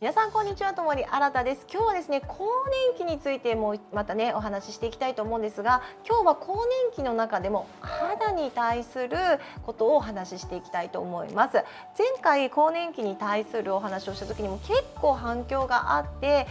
皆さんこんにちは、ともり新たです。今日はですね、更年期についてもまたねお話ししていきたいと思うんですが、今日は更年期の中でも肌に対することをお話ししていきたいと思います。前回更年期に対するお話をした時にも結構反響があって、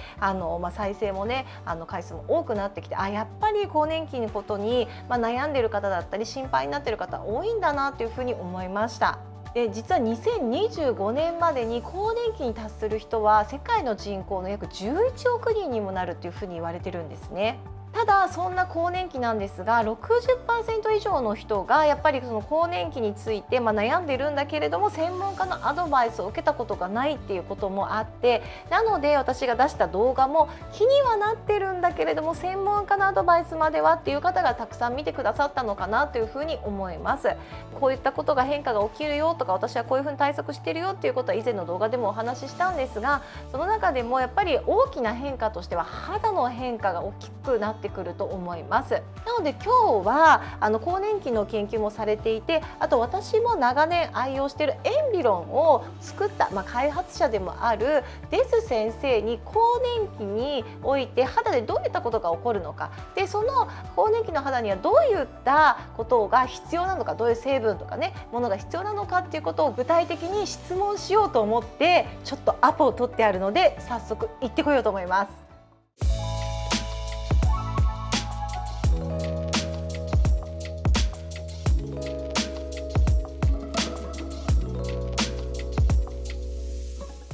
再生もね回数も多くなってきて、やっぱり更年期のことに、悩んでいる方だったり心配になっている方多いんだなというふうに思いました。で実は2025年までに更年期に達する人は世界の人口の約11億人にもなるというふうに言われてるんですね。ただそんな更年期なんですが、60% 以上の人がやっぱりその更年期について悩んでいるんだけれども、専門家のアドバイスを受けたことがないっていうこともあって、なので私が出した動画も気にはなってるんだけれども、専門家のアドバイスまではっていう方がたくさん見てくださったのかなというふうに思います。こういったことが変化が起きるよとか、私はこういうふうに対策してるよっていうことは以前の動画でもお話ししたんですが、その中でもやっぱり大きな変化としては肌の変化が大きくなってくると思います。なので今日は更年期の研究もされていて、あと私も長年愛用しているエンビロンを作った、開発者でもあるデス先生に更年期において肌でどういったことが起こるのか、でその更年期の肌にはどういったことが必要なのか、どういう成分とかねものが必要なのかっていうことを具体的に質問しようと思って、ちょっとアポを取ってあるので早速行ってこようと思います。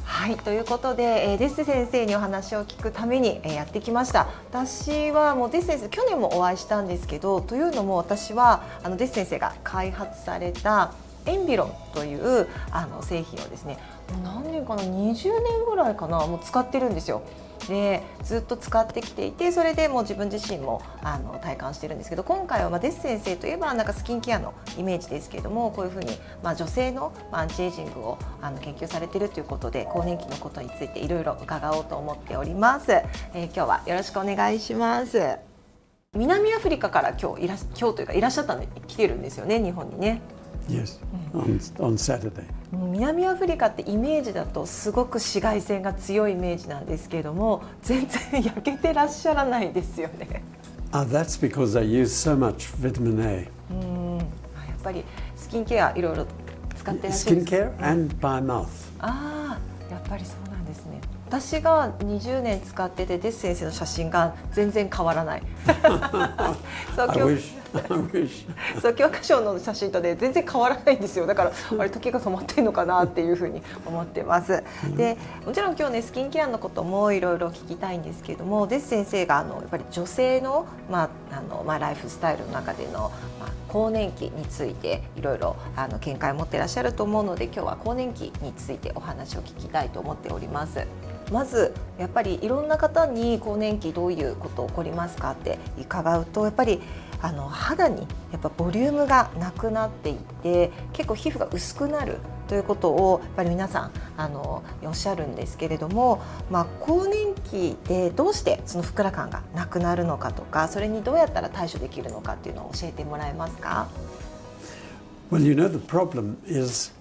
はい、ということで、デス先生にお話を聞くために、やってきました。私はもうデス先生、去年もお会いしたんですけど、というのも私はデス先生が開発されたエンビロンという製品をですね、何年かな、20年ぐらいかな、もう使ってるんですよ。でずっと使ってきていて、それでもう自分自身も体感してるんですけど、今回はデス先生といえばスキンケアのイメージですけれども、こういうふうに女性のアンチエイジングを研究されているということで、更年期のことについていろいろ伺おうと思っております。今日はよろしくお願いします。南アフリカから今日というかいらっしゃったんで来てるんですよね、日本にね。Yes, on Saturday. 南アフリカってイメージだとすごく紫外線が強いイメージなんですけれども、全然焼けてらっしゃらないですよね。That's because I use so much vitamin A. やっぱりスキンケアいろいろ使ってらっしゃるんですか。 Skincare and by mouth. やっぱりそうなんですね。私が20年使っててデス先生の写真が全然変わらない。そう I wish. そう教科書の写真とね全然変わらないんですよ。だからあれ時が止まってるのかなっていうふうに思ってます。でもちろん今日ねスキンケアのこともいろいろ聞きたいんですけれども、デス先生がやっぱり女性のライフスタイルの中での更年期についていろいろ見解を持っていらっしゃると思うので、今日は更年期についてお話を聞きたいと思っております。まずやっぱりいろんな方に更年期どういうこと起こりますかって伺うと、やっぱり肌にやっぱボリュームがなくなっていて、結構皮膚が薄くなるということをやっぱり皆さんおっしゃるんですけれども、更年期でどうしてそのふっくら感がなくなるのかとか、それにどうやったら対処できるのかっていうのを教えてもらえますか。 Well, the problem is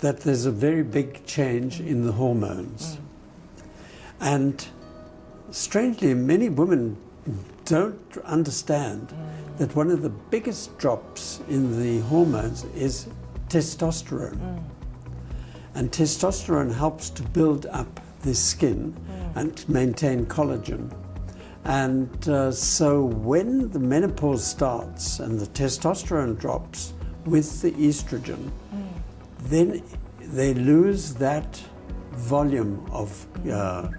that there's a very big change in the hormones. And strangely, many women don't understand that one of the biggest drops in the hormones is testosterone. And testosterone helps to build up the skin and to maintain collagen. And so when the menopause starts and the testosterone drops with the estrogen, then they lose that volume of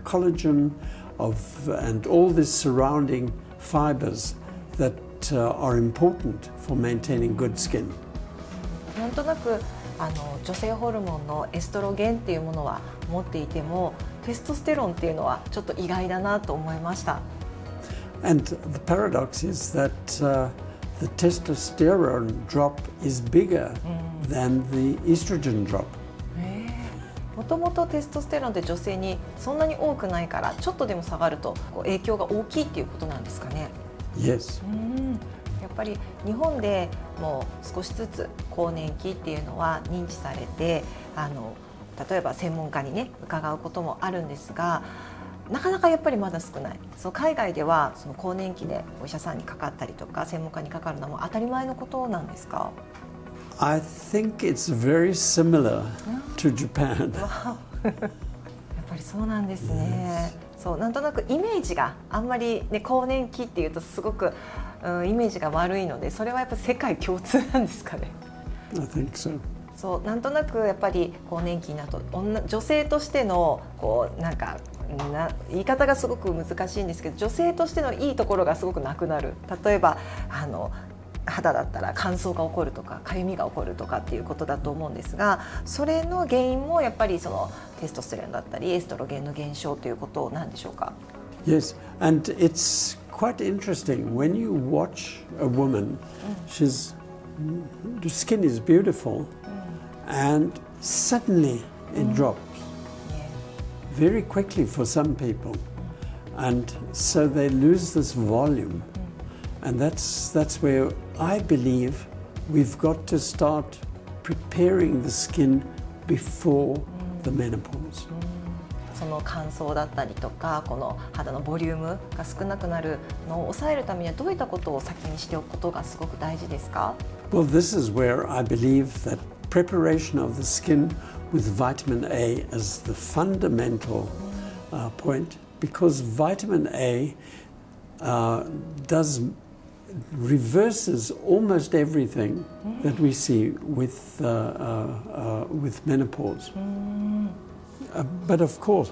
collagen and all the surrounding fibers that are important for maintaining good skin. なんとなく女性ホルモンのエストロゲンっていうものは持っていても、テストステロンっていうのはちょっと意外だなと思いました。And the paradox is that the testosterone drop is bigger than the estrogen drop. もともとテストステロンって女性にそんなに多くないから、ちょっとでも下がると影響が大きいっていうことなんですかね。Yes. やっぱり日本でもう少しずつ更年期っていうのは認知されて、例えば専門家にね伺うこともあるんですが、なかなかやっぱりまだ少ない。そう海外ではその更年期でお医者さんにかかったりとか専門家にかかるのも当たり前のことなんですか？ I think it's very similar to Japan. やっぱりそうなんですね。そうなんとなくイメージがあんまり、ね、更年期っていうとすごく、イメージが悪いので、それはやっぱ世界共通なんですかね。I think so. そうなんとなくやっぱり更年期になると女性としてのこうなんか言い方がすごく難しいんですけど、女性としてのいいところがすごくなくなる。例えば肌だったら乾燥が起こるとかかゆみが起こるとかっていうことだと思うんですが、それの原因もやっぱりそのテストステロンだったりエストロゲンの減少ということなんでしょうか？ Yes, and it's quite interesting when you watch a woman. The skin is beautiful, and suddenly it drops very quickly for some people, and so they lose this volume, and that's where I believe we've got to start preparing the skin before the menopause. その乾燥だったりとかこの肌のボリュームが少なくなるのを抑えるためにはどういったことを先にしておくことがすごく大事ですか？ Well, this is where I believe that preparation of the skin with vitamin A is the fundamental point, because vitamin A reverses almost everything that we see with menopause. But of course,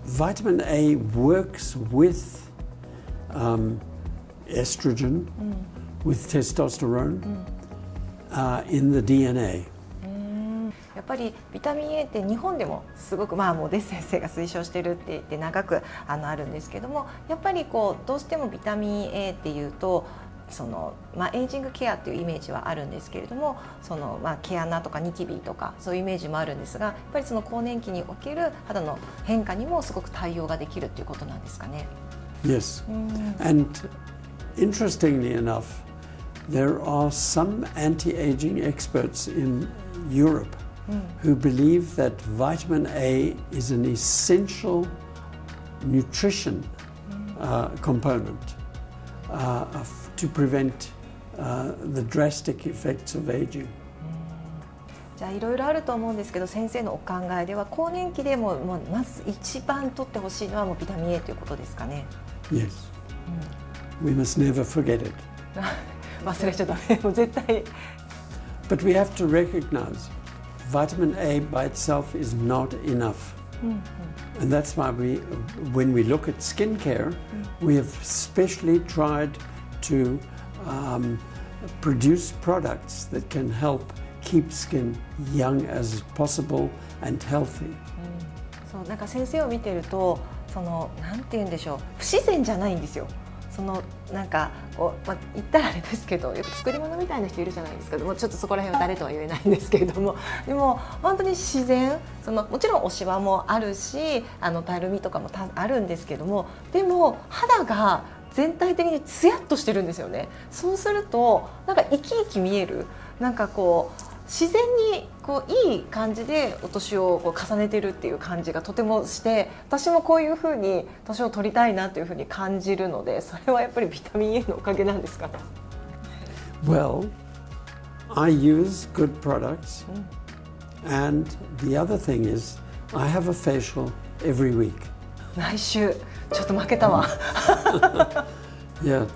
vitamin A works with estrogen, with testosterone in the DNA. やっぱりビタミン A って日本でもすごくもうデス先生が推奨してるって言って長くあるんですけども、やっぱりこうどうしてもビタミン A っていうとそのエイジングケアっていうイメージはあるんですけれども、その毛穴とかニキビとかそういうイメージもあるんですが、やっぱりその更年期における肌の変化にもすごく対応ができるっていうことなんですかね。Yes, and interestingly enough, there are some anti-aging experts in Europe who believe that vitamin A is an essential nutrition component to prevent the drastic effects of aging. じゃあいろいろあると思うんですけど、先生のお考えでは更年期でもまず一番取ってほしいのはもうビタミン A ということですかね。Yes, we must never forget it. 忘れちゃダメ、もう絶対。But we have to recognize vitamin A by itself is not enough. And that's why when we look at skincare, we have specially tried to produce products that can help keep skin young as possible and healthy. そうなんか先生を見てると、そのなんて言うんでしょう、不自然じゃないんですよ。そのなんかこう、言ったらあれですけど、よく作り物みたいな人いるじゃないですか。もうちょっとそこら辺は誰とは言えないんですけれども、でも本当に自然、もちろんおシワもあるし、たるみとかもあるんですけども、でも肌が全体的にツヤっとしてるんですよね。そうするとなんか生き生き見える、なんかこう自然にこういい感じでお年をこう重ねてるっていう感じがとてもして、私もこういうふうに年を取りたいなというふうに感じるので、それはやっぱりビタミン A のおかげなんですかね。Well, I use good products, and the other thing is I have a facial every week. 来週ちょっと負けたわ。Yeah,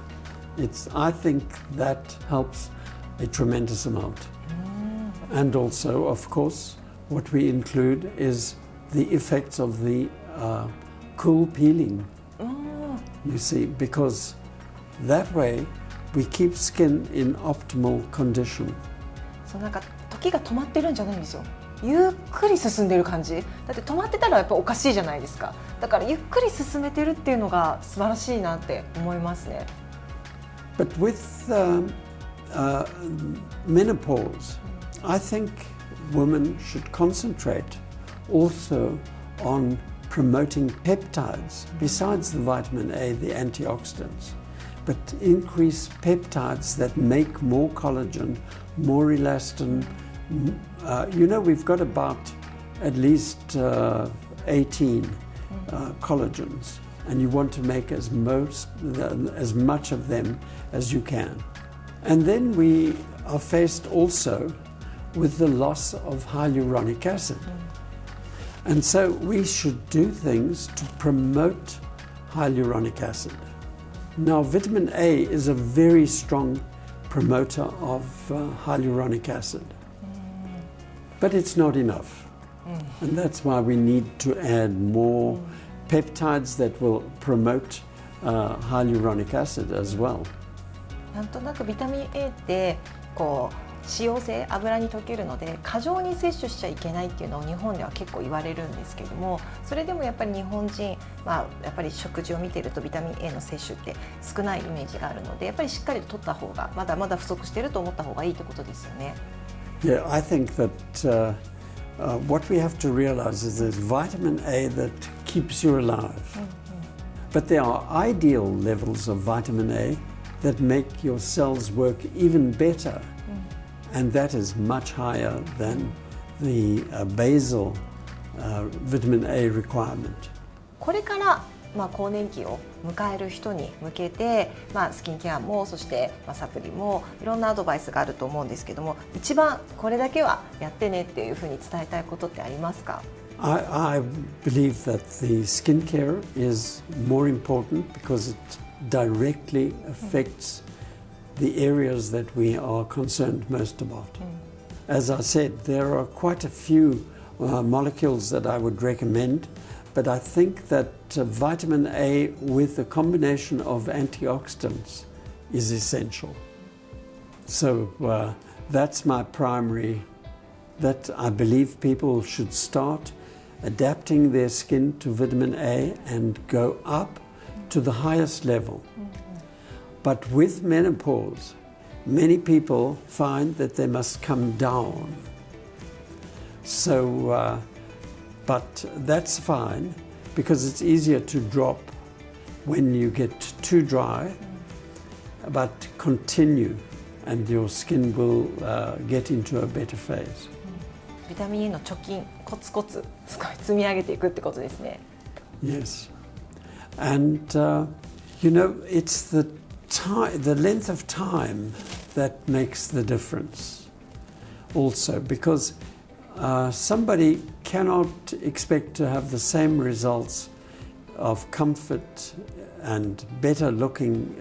I think that helps a tremendous amount. And also, of course, what we include is the effects of the cool peeling. You see, because that way we keep skin in optimal condition. そうなんか時が止まってるんじゃないんですよ。ゆっくり進んでる感じ。だって止まってたらやっぱおかしいじゃないですか。だからゆっくり進めてるっていうのが素晴らしいなって思いますね。But with menopause, I think women should concentrate also on promoting peptides besides the vitamin A, the antioxidants, but increase peptides that make more collagen, more elastin, you know, we've got about at least 18 collagens, and you want to make as much of them as you can. And then we are faced also with the loss of hyaluronic acid. And so we should do things to promote hyaluronic acid. Now, vitamin A is a very strong promoter of hyaluronic acid, but it's not enough. And that's why we need to add more peptides that will promote hyaluronic acid as well. なんとなくビタミン A ってこう脂溶性、油に溶けるので過剰に摂取しちゃいけないっていうのを日本では結構言われるんですけども、それでもやっぱり日本人、やっぱり食事を見ているとビタミン A の摂取って少ないイメージがあるので、やっぱりしっかりと取った方がまだまだ不足していると思った方がいいってことですよね。Yeah, I think that what we have to realize is there's vitamin A that keeps you alive. But there are ideal levels of vitamin A that make your cells work even better. And that is much higher than the basal vitamin A requirement. これから更年期を迎える人に向けて、スキンケアもそしてサプリもいろんなアドバイスがあると思うんですけども、一番これだけはやってねっていうふうに伝えたいことってありますか？ I believe that the skincare is more important because it directly affects the areas that we are concerned most about. As I said, there are quite a few molecules that I would recommend, but I think that vitamin A with a combination of antioxidants is essential. So that's my primary, that I believe people should start adapting their skin to vitamin A and go up to the highest level. But with menopause, many people find that they must come down. So, but that's fine because it's easier to drop when you get too dry, but continue and your skin will get into a better phase. ビタミン A の貯金、コツコツ積み上げていくってことですね。Yes. And, you know, it's the length of time that makes the difference also, because somebody cannot expect to have the same results of comfort and better looking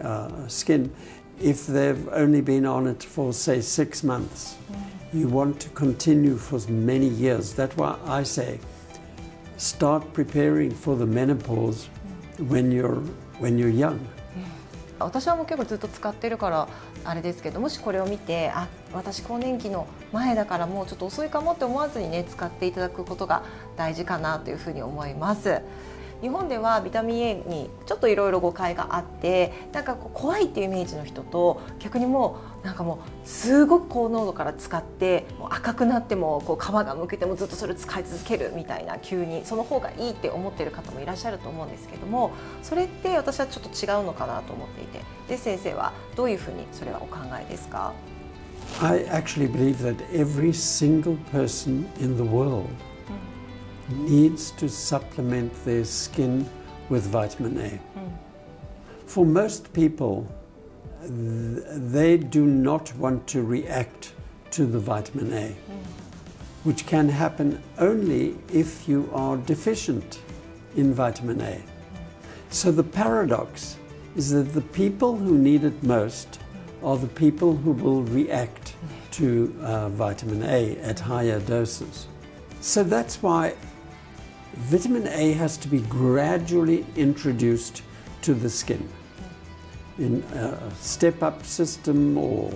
skin if they've only been on it for, say, 6 months. You want to continue for many years. That's why I say start preparing for the menopause when you're young. 私はもう結構ずっと使ってるからあれですけど、もしこれを見て私更年期の前だからもうちょっと遅いかもって思わずにね、使っていただくことが大事かなというふうに思います。日本ではビタミン A にちょっといろいろ誤解があって、なんか怖いっていうイメージの人と、逆にもうすごく高濃度から使ってもう赤くなっても皮がむけてもずっとそれを使い続けるみたいな、急にその方がいいって思っている方もいらっしゃると思うんですけども、それって私はちょっと違うのかなと思っていて、で先生はどういうふうにそれはお考えですか？ I actually believe that every single person in the world needs to supplement their skin with vitamin A. For most people, they do not want to react to the vitamin A, which can happen only if you are deficient in vitamin A. So the paradox is that the people who need it most are the people who will react to vitamin A at higher doses. So that's why vitamin A has to be gradually introduced to the skin in a step-up system or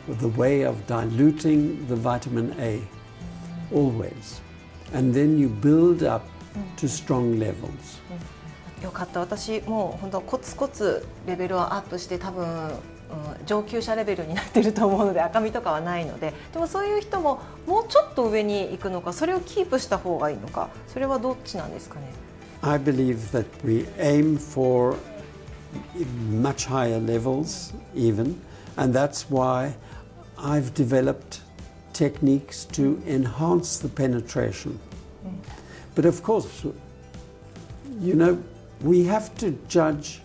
the way of diluting the vitamin A always. And then you build up to strong levels. よかった。私もう本当コツコツレベルをアップして多分上級者レベルになっていると思うので赤みとかはないので、でもそういう人ももうちょっと上に行くのか、それをキープした方がいいのか、それはどっちなんですかね。 I believe that we aim for much higher levels even, and that's why I've developed techniques to enhance the penetration. But of course, you know, we have to judge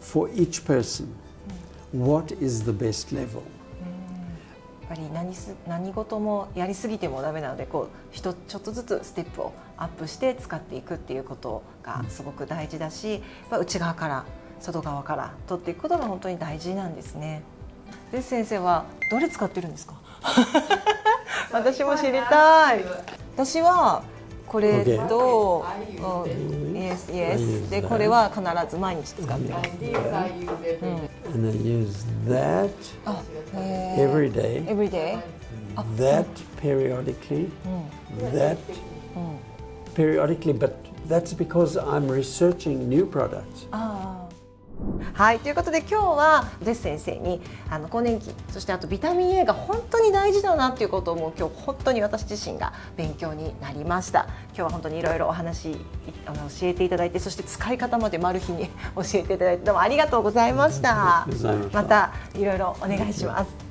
for each person what is the best level. やっぱり何事もやりすぎてもダメなので、ちょっとずつステップをアップして使っていくっていうことがすごく大事だし、内側から外側から取っていくことが本当に大事なんですね。で、先生はどれ使ってるんですか？私も知りたい。私はこれと、yes で、これは必ず毎日使ってます。And I use that every day, Every day? that periodically, that periodically, but that's because I'm researching new products. はい、ということで今日はゼス先生に更年期、そしてあとビタミン A が本当に大事だなっていうことをもう今日本当に私自身が勉強になりました。今日は本当にいろいろお話教えていただいて、そして使い方までマル秘に教えていただいて、どうもありがとうございました。またいろいろお願いします。